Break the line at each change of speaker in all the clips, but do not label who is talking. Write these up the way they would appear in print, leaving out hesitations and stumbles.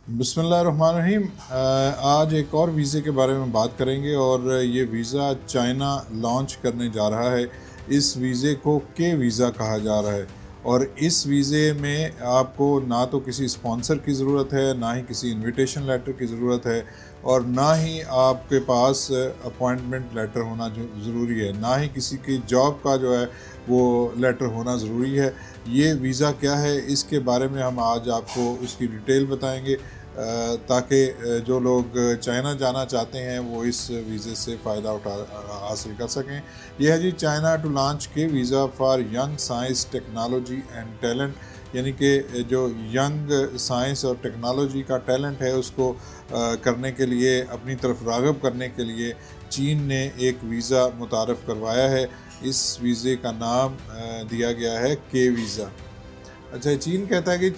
بسم اللہ الرحمن الرحیم۔ آج ایک اور ویزے کے بارے میں بات کریں گے، اور یہ ویزا چائنا لانچ کرنے جا رہا ہے۔ اس ویزے کو کے ویزا کہا جا رہا ہے، اور اس ویزے میں آپ کو نہ تو کسی اسپانسر کی ضرورت ہے، نہ ہی کسی انویٹیشن لیٹر کی ضرورت ہے، اور نہ ہی آپ کے پاس اپوائنٹمنٹ لیٹر ہونا ضروری ہے، نہ ہی کسی کی جاب کا جو ہے وہ لیٹر ہونا ضروری ہے۔ یہ ویزا کیا ہے، اس کے بارے میں ہم آج آپ کو اس کی ڈیٹیل بتائیں گے، تاکہ جو لوگ چائنا جانا چاہتے ہیں وہ اس ویزے سے فائدہ حاصل کر سکیں۔ یہ ہے جی چائنا ٹو لانچ کے visa for young science technology and talent, یعنی کہ جو ینگ سائنس اور ٹیکنالوجی کا ٹیلنٹ ہے اس کو کرنے کے لیے، اپنی طرف راغب کرنے کے لیے چین نے ایک ویزا متعارف کروایا ہے۔ اس ویزے کا نام دیا گیا ہے کے ویزا۔ اچھا، چین کہتا ہے کہ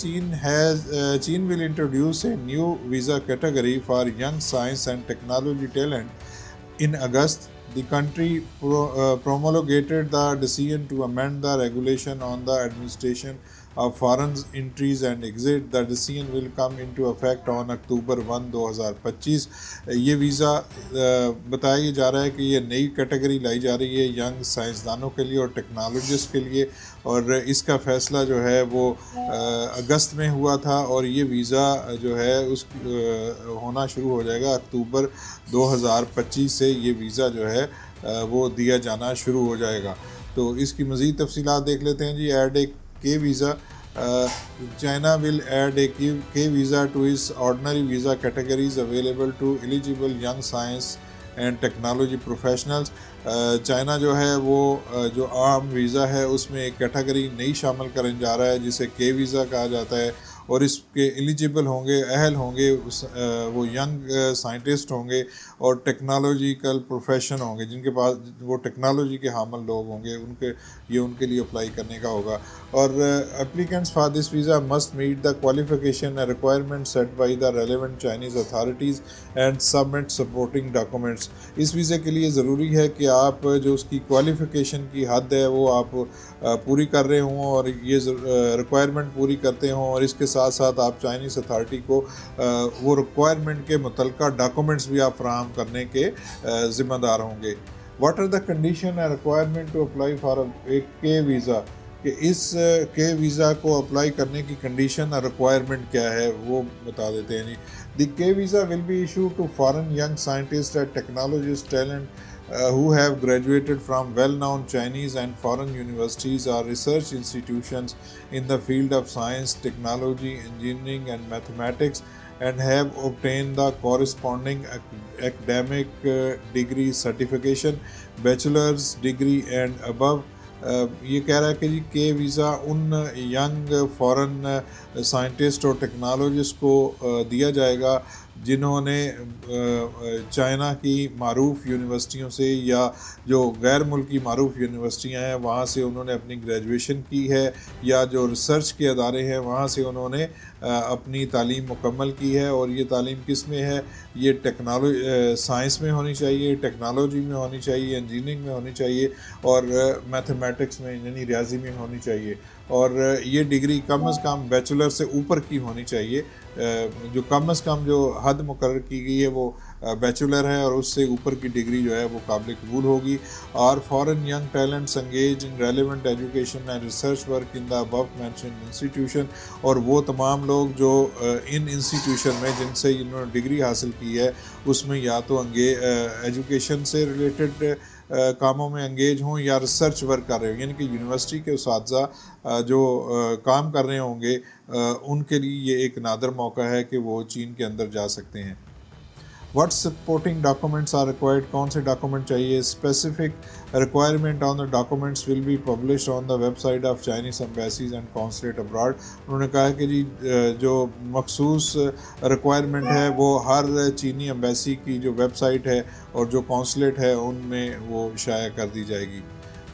چین will introduce a new visa category for young science and technology talent in August. The country promulgated the decision to amend the regulation on the administration of foreign entries and exit. The decision will come into effect on October 1, 2025۔ یہ visa بتایا جا رہا ہے کہ یہ نئی category لائی جا رہی ہے ینگ سائنسدانوں کے لیے اور ٹیکنالوجسٹ کے لیے، اور اس کا فیصلہ جو ہے وہ اگست میں ہوا تھا، اور یہ ویزا جو ہے اس ہونا شروع ہو جائے گا اکتوبر 2025 سے۔ یہ ویزا جو ہے وہ دیا جانا شروع ہو جائے گا۔ تو اس کی مزید تفصیلات دیکھ لیتے ہیں جی۔ Add a K visa, China will add a K visa to its ordinary visa categories available to eligible young science and technology professionals. China جو ہے وہ جو عام ویزا ہے اس میں ایک کیٹیگری نئی شامل کرنے جا رہا ہے جسے کے ویزا کہا جاتا ہے، اور اس کے ایلیجیبل ہوں گے، اہل ہوں گے وہ ینگ سائنٹسٹ ہوں گے اور ٹیکنالوجیکل پروفیشن ہوں گے، جن کے پاس وہ ٹیکنالوجی کے حامل لوگ ہوں گے، ان کے لیے اپلائی کرنے کا ہوگا۔ اور applicants for this visa must meet the qualification and requirement set by the relevant Chinese authorities and submit supporting documents. اس ویزے کے لیے ضروری ہے کہ آپ جو اس کی کوالیفیکیشن کی حد ہے وہ آپ پوری کر رہے ہوں، اور یہ ریکوائرمنٹ پوری کرتے ہوں، اور اس کے ساتھ ساتھ آپ چائنیز اتھارٹی کو وہ ریکوائرمنٹ کے متعلقہ ڈاکومنٹس بھی آپ فراہم کرنے کے ذمہ دار ہوں گے۔ What are the condition and requirement to apply for a K visa, کہ اس کے ویزا کو اپلائی کرنے کی کنڈیشن اور ریکوائرمنٹ کیا ہے وہ بتا دیتے ہیں۔ The K visa will be issue to foreign young scientist and technologist talent who have graduated from well-known Chinese and foreign universities or research institutions in the field of science, technology, engineering and mathematics, and have obtained the corresponding academic degree certification, bachelor's degree and above۔ یہ کہہ رہا ہے کہ جی کے visa ان young فورن scientist اور technologist کو دیا جائے گا جنہوں نے چائنا کی معروف یونیورسٹیوں سے یا جو غیر ملکی معروف یونیورسٹیاں ہیں وہاں سے انہوں نے اپنی گریجویشن کی ہے، یا جو ریسرچ کے ادارے ہیں وہاں سے انہوں نے اپنی تعلیم مکمل کی ہے۔ اور یہ تعلیم کس میں ہے؟ یہ سائنس میں ہونی چاہیے، ٹیکنالوجی میں ہونی چاہیے، انجینئرنگ میں ہونی چاہیے، اور میتھمیٹکس میں یعنی ریاضی میں ہونی چاہیے، اور یہ ڈگری کم از کم بیچلر سے اوپر کی ہونی چاہیے۔ جو کم از کم جو حد مقرر کی گئی ہے وہ بیچلر ہے، اور اس سے اوپر کی ڈگری جو ہے وہ قابل قبول ہوگی۔ اور foreign young talents engage in relevant education and research work in the above mentioned institution, اور وہ تمام لوگ جو ان انسٹیٹیوشن میں جن سے انہوں نے ڈگری حاصل کی ہے اس میں یا تو ایجوکیشن سے ریلیٹڈ کاموں میں انگیج ہوں یا ریسرچ ورک کر رہے ہوں، یعنی کہ یونیورسٹی کے اساتذہ جو کام کر رہے ہوں گے ان کے لیے یہ ایک نادر موقع ہے کہ وہ چین کے اندر جا سکتے ہیں۔ What supporting documents are required, کون سے ڈاکومنٹ چاہیے؟ Specific requirement on the documents will be published on the website of Chinese embassies and consulate abroad. انہوں نے کہا کہ جی جو مخصوص ریکوائرمنٹ ہے وہ ہر چینی ایمبیسی کی جو ویب سائٹ ہے اور جو کونسلیٹ ہے ان میں وہ شائع کر دی جائے گی۔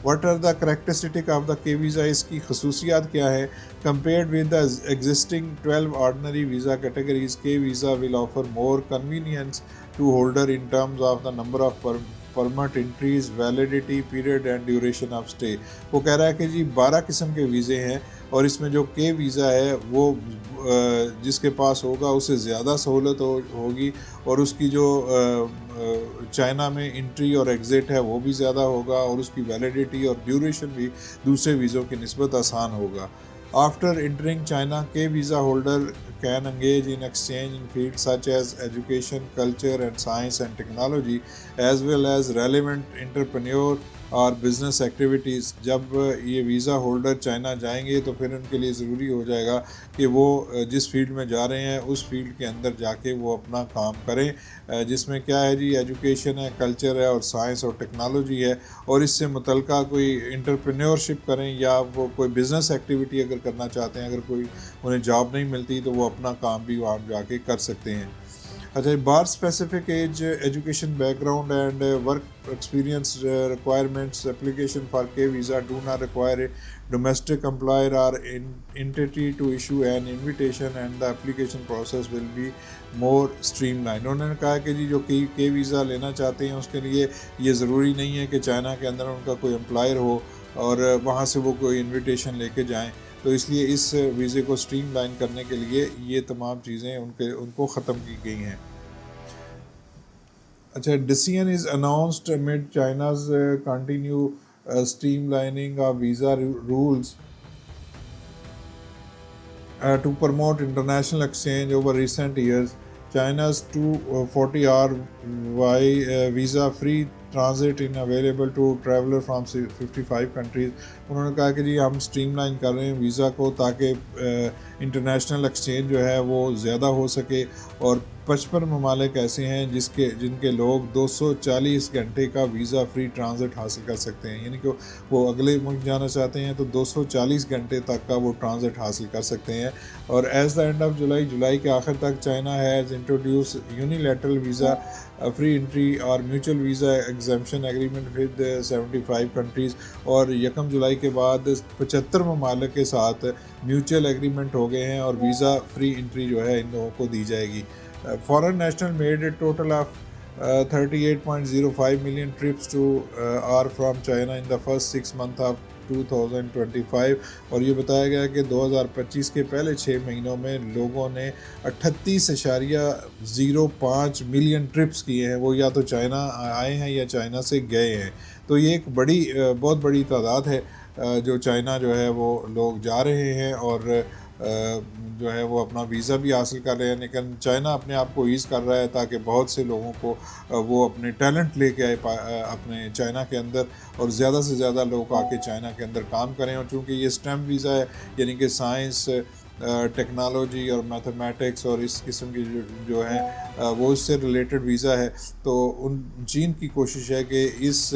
What are the characteristic of the K visa, اس کی خصوصیات کیا ہے؟ Compared with the existing 12 ordinary visa categories, K visa will offer more convenience to holder in terms of the number of permit entries, validity period and duration of stay. وہ کہہ رہا ہے کہ جی 12 قسم کے ویزے ہیں، اور اس میں جو کے ویزا ہے وہ جس کے پاس ہوگا اسے زیادہ سہولت ہوگی، اور اس کی جو چائنا میں انٹری اور ایگزٹ ہے وہ بھی زیادہ ہوگا، اور اس کی ویلیڈیٹی اور ڈیوریشن بھی دوسرے ویزوں کی نسبت آسان ہوگا۔ After entering China, K visa holder can engage in exchange in fields such as education, culture and science and technology, as well as relevant entrepreneur اور بزنس ایکٹیویٹیز۔ جب یہ ویزا ہولڈر چائنا جائیں گے تو پھر ان کے لیے ضروری ہو جائے گا کہ وہ جس فیلڈ میں جا رہے ہیں اس فیلڈ کے اندر جا کے وہ اپنا کام کریں، جس میں کیا ہے جی ایجوکیشن ہے، کلچر ہے اور سائنس اور ٹیکنالوجی ہے، اور اس سے متعلقہ کوئی انٹرپرینیورشپ کریں، یا وہ کوئی بزنس ایکٹیویٹی اگر کرنا چاہتے ہیں، اگر کوئی انہیں جاب نہیں ملتی تو وہ اپنا کام بھی وہاں جا کے کر سکتے ہیں۔ اچھا، bar specific age, education background and work experience requirements, application for K visa do not require a domestic employer or entity to issue an invitation and the application process will be more streamline. انہوں نے کہا کہ جی جو کے visa لینا چاہتے ہیں اس کے لیے یہ ضروری نہیں ہے کہ چائنا کے اندر ان کا کوئی امپلائر ہو اور وہاں سے وہ کوئی انویٹیشن لے کے جائیں، تو اس لیے اس ویزے کو اسٹریم لائن کرنے کے لیے یہ تمام چیزیں ان کو ختم کی گئی ہیں۔ اچھا، ڈیسیژن از اناؤنسڈ امid China's continue streamlining of visa rules to promote international exchange over recent years. China's 240R visa free transit in available to traveler from 55 countries۔ انہوں نے کہا کہ جی ہم اسٹریم لائن کر رہے ہیں ویزا کو تاکہ انٹرنیشنل ایکسچینج جو ہے وہ زیادہ ہو سکے، اور 55 ممالک ایسے ہیں جن کے لوگ 240 گھنٹے کا ویزا فری ٹرانزٹ حاصل کر سکتے ہیں، یعنی کہ وہ اگلے ملک جانا چاہتے ہیں تو 240 گھنٹے تک کا وہ ٹرانزٹ حاصل کر سکتے ہیں۔ اور as the end of July کے آخر تک China has introduce unilateral visa free entry اور mutual visa exemption agreement with 75 countries, اور 1 جولائی کے بعد 75 ممالک کے ساتھ میوچل ایگریمنٹ ہو گئے ہیں، اور ویزا فری انٹری جو ہے ان لوگوں کو دی جائے گی۔ Foreign national made a total of 38.05 million trips to or from China in the first 6 months of 2025، اور یہ بتایا گیا کہ 2025 کے پہلے 6 مہینوں میں لوگوں نے 38.05 ملین ٹرپس کیے ہیں، وہ یا تو چائنا آئے ہیں یا چائنا سے گئے ہیں۔ تو یہ ایک بہت بڑی تعداد ہے جو چائنا جو ہے وہ لوگ جا رہے ہیں، اور جو ہے وہ اپنا ویزا بھی حاصل کر رہے ہیں، لیکن چائنا اپنے آپ کو ایز کر رہا ہے تاکہ بہت سے لوگوں کو وہ اپنے ٹیلنٹ لے کے آئے اپنے چائنا کے اندر، اور زیادہ سے زیادہ لوگ آ کے چائنا کے اندر کام کریں۔ اور چونکہ یہ اسٹیم ویزا ہے، یعنی کہ سائنس، ٹیکنالوجی اور میتھمیٹکس اور اس قسم کی جو ہیں وہ اس سے ریلیٹڈ ویزا ہے، تو چین کی کوشش ہے کہ اس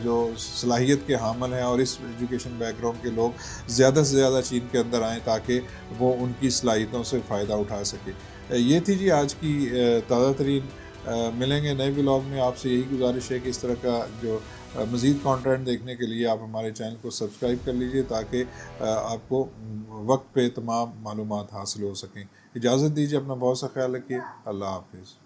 جو صلاحیت کے حامل ہیں اور اس ایجوکیشن بیک گراؤنڈ کے لوگ زیادہ سے زیادہ چین کے اندر آئیں تاکہ وہ ان کی صلاحیتوں سے فائدہ اٹھا سکے۔ یہ تھی جی آج کی تازہ ترین۔ ملیں گے نئے ولاگ میں۔ آپ سے یہی گزارش ہے کہ اس طرح کا جو مزید کانٹینٹ دیکھنے کے لیے آپ ہمارے چینل کو سبسکرائب کر لیجئے تاکہ آپ کو وقت پہ تمام معلومات حاصل ہو سکیں۔ اجازت دیجیے، اپنا بہت سا خیال رکھیے۔ اللہ حافظ۔